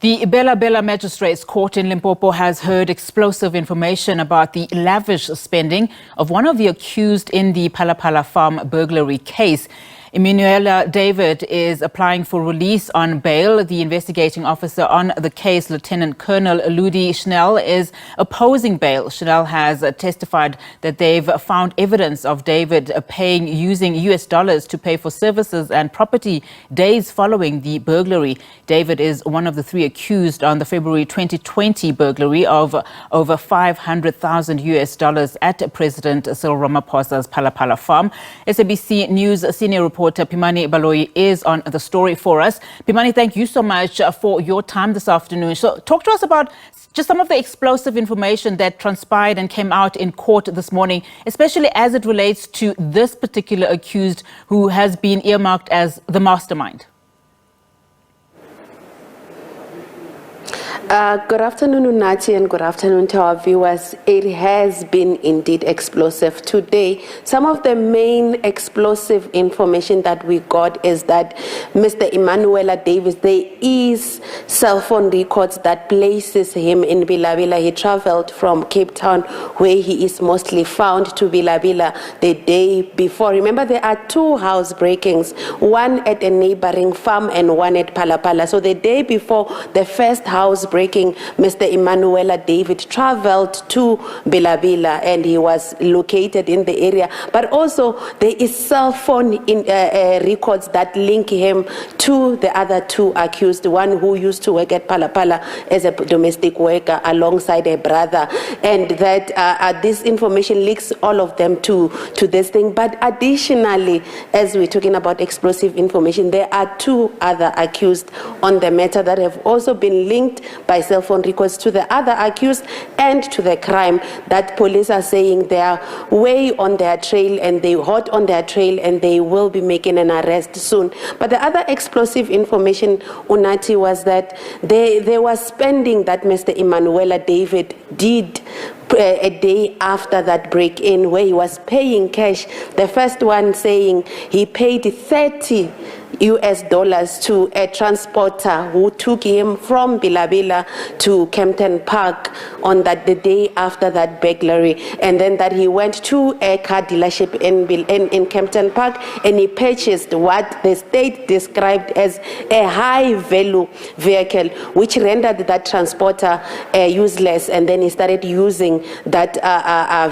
The Bela-Bela Magistrate's Court in Limpopo has heard explosive information about the lavish spending of one of the accused in the Palapala farm burglary case. Imanuwela David is applying for release on bail. The investigating officer on the case, Lieutenant Colonel Ludi Schnelle, is opposing bail. Schnelle has testified that they've found evidence of David paying using US dollars to pay for services and property days following the burglary. David is one of the three accused on the February 2020 burglary of over 500,000 US dollars at President Cyril Ramaphosa's Phala farm. SABC News senior reporter Pimani Baloyi is on the story for us. Pimani, thank you so much for your time this afternoon. So talk to us about just some of the explosive information that transpired and came out in court this morning, especially as it relates to this particular accused who has been earmarked as the mastermind. Good afternoon, Unati, and good afternoon to our viewers. It has been indeed explosive today. Some of the main explosive information that we got is that Mr. Imanuwela David, there is cell phone records that places him in Bela-Bela. He traveled from Cape Town, where he is mostly found, to Bela-Bela the day before. Remember, there are two house breakings, one at a neighboring farm and one at Phala. So the day before the first house breaking, Mr. Imanuwela David traveled to Bela-Bela and he was located in the area. But also there is cell phone records that link him to the other two accused, one who used to work at Palapala as a domestic worker alongside a brother, and that this information links all of them to this thing. But additionally, as we're talking about explosive information, there are two other accused on the matter that have also been linked by cell phone records to the other accused and to the crime that police are saying they are way on their trail and they hot on their trail and they will be making an arrest soon. But the other explosive information, Unati, was that there was spending that Mr. Imanuwela David did a day after that break-in, where he was paying cash. The first one saying he paid 30 US dollars to a transporter who took him from Bela-Bela to Kempton Park on the day after that burglary, and then that he went to a car dealership in Kempton Park and he purchased what the state described as a high-value vehicle, which rendered that transporter useless, and then he started using that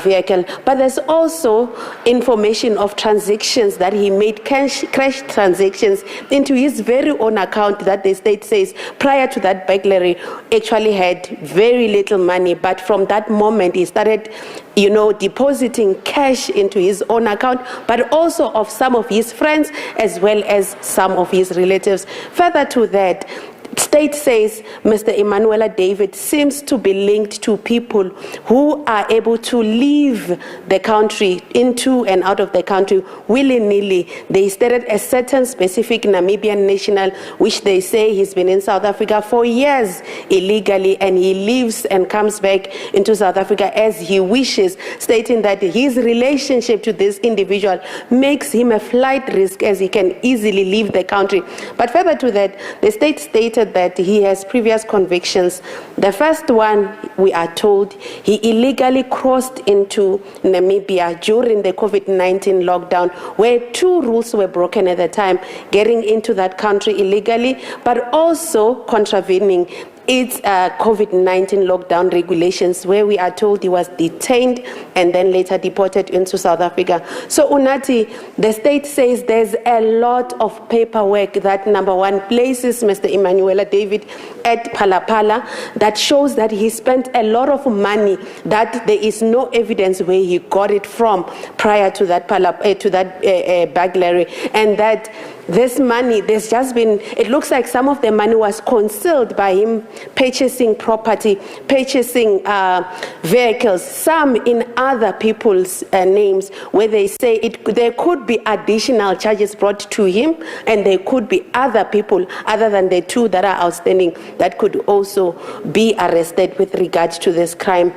vehicle. But there's also information of transactions that he made, cash transactions into his very own account that the state says prior to that burglary actually had very little money. But from that moment he started, depositing cash into his own account, but also of some of his friends as well as some of his relatives. Further to that, state says Mr. Imanuwela David seems to be linked to people who are able to leave the country, into and out of the country willy-nilly. They stated a certain specific Namibian national, which they say he's been in South Africa for years illegally, and he leaves and comes back into South Africa as he wishes, stating that his relationship to this individual makes him a flight risk, as he can easily leave the country. But further to that, the state stated that he has previous convictions. The first one, we are told, he illegally crossed into Namibia during the COVID-19 lockdown, where two rules were broken at the time: getting into that country illegally, but also contravening its COVID-19 lockdown regulations, where we are told he was detained and then later deported into South Africa. So, Unati, the state says there's a lot of paperwork that, number one, places Mr. Imanuwela David at Palapala, that shows that he spent a lot of money, that there is no evidence where he got it from prior to that burglary, and that this money, there's just been, it looks like some of the money was concealed by him purchasing property, purchasing vehicles, some in other people's names, where they say there could be additional charges brought to him, and there could be other people other than the two that are outstanding that could also be arrested with regards to this crime.